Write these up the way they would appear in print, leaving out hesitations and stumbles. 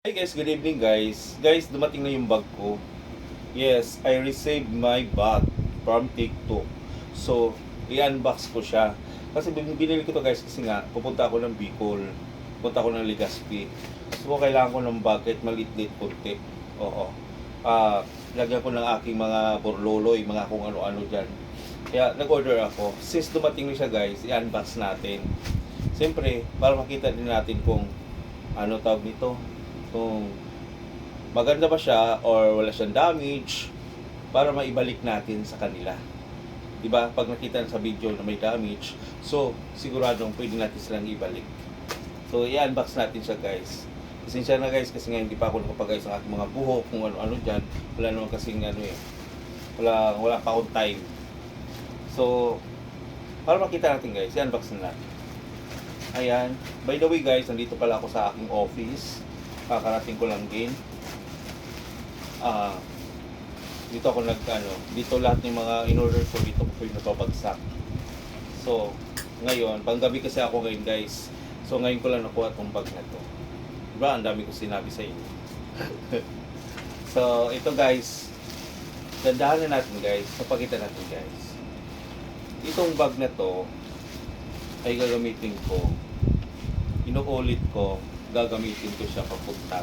Hi guys, good evening guys. Guys, dumating na yung bag ko. Yes, I received my bag from TikTok. So, i-unbox ko siya. Kasi binili ko to guys kasi nga, pupunta ako ng Bicol. Pupunta ako ng Legazpi. So, kailangan ko ng bag kahit maliit-liit konti. Oo. Lagyan ko ng aking mga borloloy, mga kung ano-ano dyan. Kaya nag-order ako. Since dumating na siya guys, i-unbox natin. Siyempre, para makita din natin kung ano tawag nito, kung maganda ba siya or wala siyang damage para maibalik natin sa kanila. 'Di ba? Pag nakita sa video na may damage, so siguradong pwede natin silang ibalik. So i-unbox natin siya, guys. Pasensya na guys kasi nga hindi pa ako nakapag-ayos ng aking mga buhok kung ano-ano diyan. Wala naman kasing wala pa akong time. So para makita natin guys, i-unbox na natin. Ayan. By the way guys, nandito pala ako sa aking office. Kakarating ko lang din. Dito ako dito lahat ng mga in-order ko dito ko yung napabagsak. So, ngayon, panggabi kasi ako ngayon guys. So, ngayon ko lang nakuha itong bag na to. Diba? Ang dami ko sinabi sa inyo. So, ito guys. Dandahan na natin guys. Napakita natin guys. Itong bag na to ay gagamitin ko. Inuulit ko. Gagamitin ko siya papunta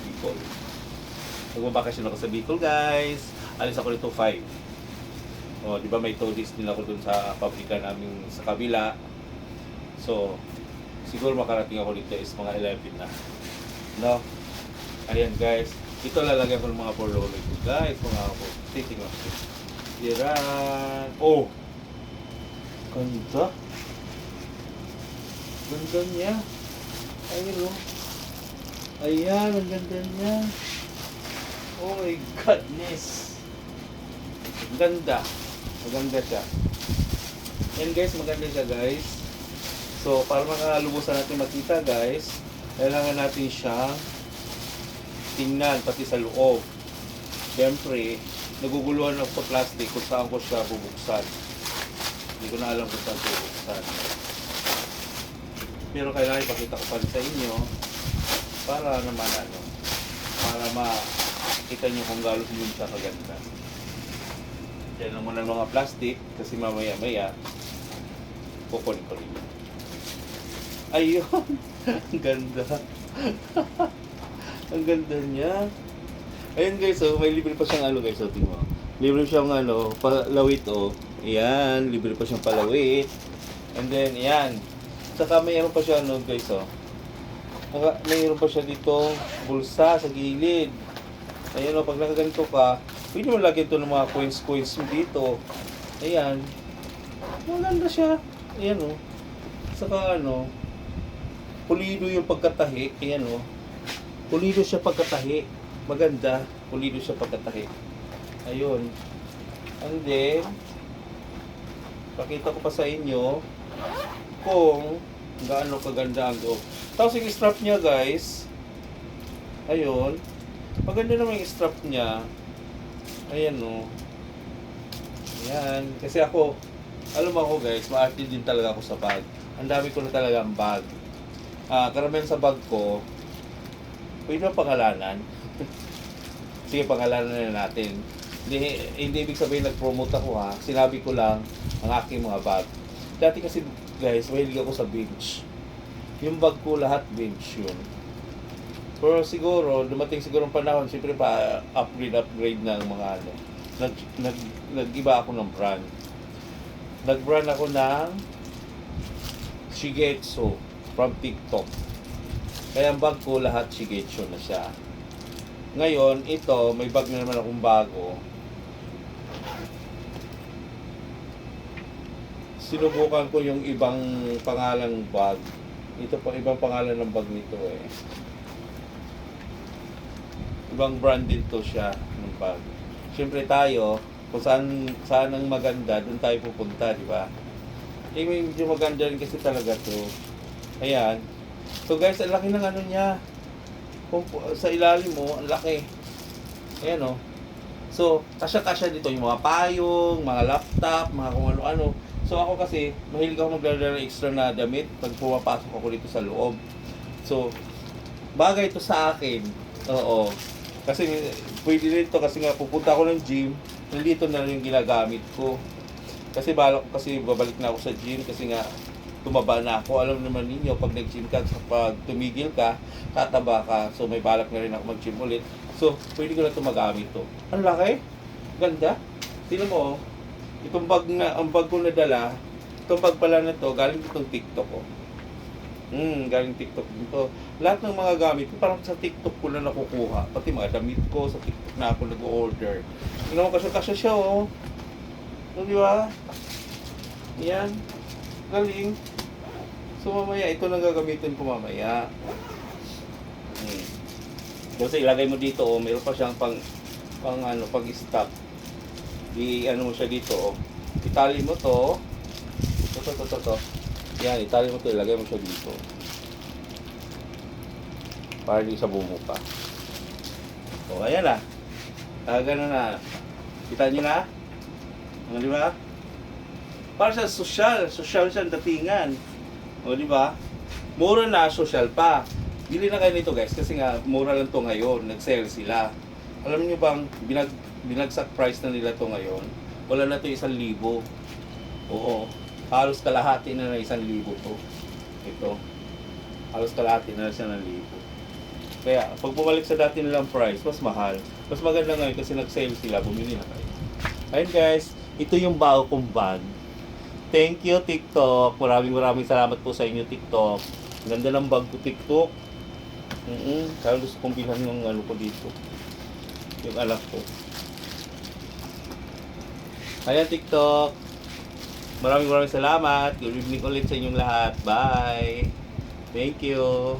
Bicol. Magbabakasyon ako sa Bicol guys. Alis ako dito 5. O, di ba may tourist din ako dun sa pabrika namin sa kabila. So, siguro makarating ako dito is mga 11 na. No? Ayan guys. Ito lalagyan ko ng mga porloloy ko guys. Mga ako. Titingnan ko. Yan. Oh! Ganda. Ganda niya. Ayun o. Ayan, ang ganda niya. Oh my goodness. Ang ganda. Maganda siya. Yan guys, maganda siya guys. So, para makalubusan natin makita guys, kailangan natin siyang tingnan pati sa loob. Siyempre, naguguluhan ako sa plastic kung saan ko siya bubuksan. Hindi ko na alam kung saan bubuksan. Pero kailangan ipakita ko pa rin sa inyo para naman para makita nyo kung galos yun siya kaganda. Yan lang muna mga plastic kasi mamaya kukunin ko rin. Ayun! Ang ganda! Ang ganda niya! Ayun guys, oh, may libre pa siyang guys, oh, tingnan mo. Libre siyang palawit, oh. Ayan, libre pa siyang palawit. And then, ayan. Saka mayroon pa siya guys, oh. Mayroon pa siya dito bulsa sa gilid. Ayan, oh, pag nakaganito ka, pwede mo lagyan ito ng mga coins dito. Ayan. Maganda siya. Ayan, oh. Saka pulido yung pagkatahi. Ayan, oh. Pulido siya pagkatahi. Maganda. Pulido siya pagkatahi. Ayun. And then, pakita ko pa sa inyo kung gaano kaganda ang loob. Tapos yung strap niya guys, ayun, maganda naman yung strap niya. Ayan o. Ayan, kasi ako, alam ako guys, maarte din talaga ako sa bag. Ang dami ko na talaga ang bag. Karamihan sa bag ko, pwede na pangalanan. Sige, pangalanan na natin. Hindi ibig sabihin nag-promote ako ha. Sinabi ko lang ang aking mga bag. Dati kasi guys, mahilig ako sa bench. Yung bag ko lahat bench yun. Pero siguro, dumating siguro ang panahon, siyempre pa upgrade ng mga nag-iba ako ng brand. Nag-brand ako ng Shigetsu from TikTok. Kaya ang bag ko lahat Shigetsu na siya. Ngayon, ito, may bag na naman akong bago. Sinubukan ko yung ibang pangalang bag. Ito pa ibang pangalan ng bag nito eh. Ibang brand din to siya ng bag. Siyempre tayo, kung saan ang maganda, doon tayo pupunta, di ba? Medyo maganda rin kasi talaga to. Ayan. So guys, ang laki ng niya. Kung sa ilalim mo, ang laki. Ayan o. So, kasya-kasya dito yung mga payong, mga laptop, mga kung ano-ano. So ako kasi, mahilig ako magdala ng extra na damit pag pumapasok ako dito sa loob. So, bagay ito sa akin. Oo. Kasi pwede rin ito kasi nga pupunta ako ng gym, nandito na rin yung ginagamit ko. Kasi balak ko kasi babalik na ako sa gym kasi nga tumaba na ako. Alam naman ninyo, pag nag-gym ka, pag tumigil ka, tataba ka. So may balak na rin ako mag-gym ulit. So, pwede ko na ito magamit to. Ang laki. Ganda. Tingnan mo, oh. Itong bag na, ang bag ko nadala, itong bag pala na to, galing itong TikTok ko. Galing TikTok dito. Lahat ng mga gamit ko, parang sa TikTok ko na nakukuha. Pati mga damit ko, sa TikTok na ako nag-order. Tingnan mo, kasya siya, oh. Di ba? Yan. Galing. So mamaya, ito na gagamitin ko mamaya. Kasi ilagay mo dito, oh, meron pa siyang pang stop. Ano mo siya dito, oh. Itali mo to. To. Yan, itali mo to, ilagay mo siya dito. Para di sa bungo pa. O, ayan na. Ganun na. Kita nyo na? Di ba? Para sa social siya ang datingan. O, di ba? Mura na, social pa. Bili na kayo nito guys, kasi nga mura lang to ngayon, nag-sale sila. Alam niyo bang binagsak price na nila to ngayon? Wala na to 1,000. Oo. Halos kalahati na 1,000 to. Ito. Halos kalahati na siya ng 1,000. Kaya pag bumalik sa dati nilang price, mas mahal. Mas maganda ngayon kasi nag-sale sila, bumili na kayo. Ayun guys, ito yung bago kong bag. Thank you TikTok. Maraming salamat po sa inyo TikTok. Ganda ng bag ko TikTok. Kaya gusto kong bilhan yung ano ko dito. Yung anak ko. Ayan TikTok. Maraming salamat. Good evening ulit sa inyong lahat. Bye. Thank you.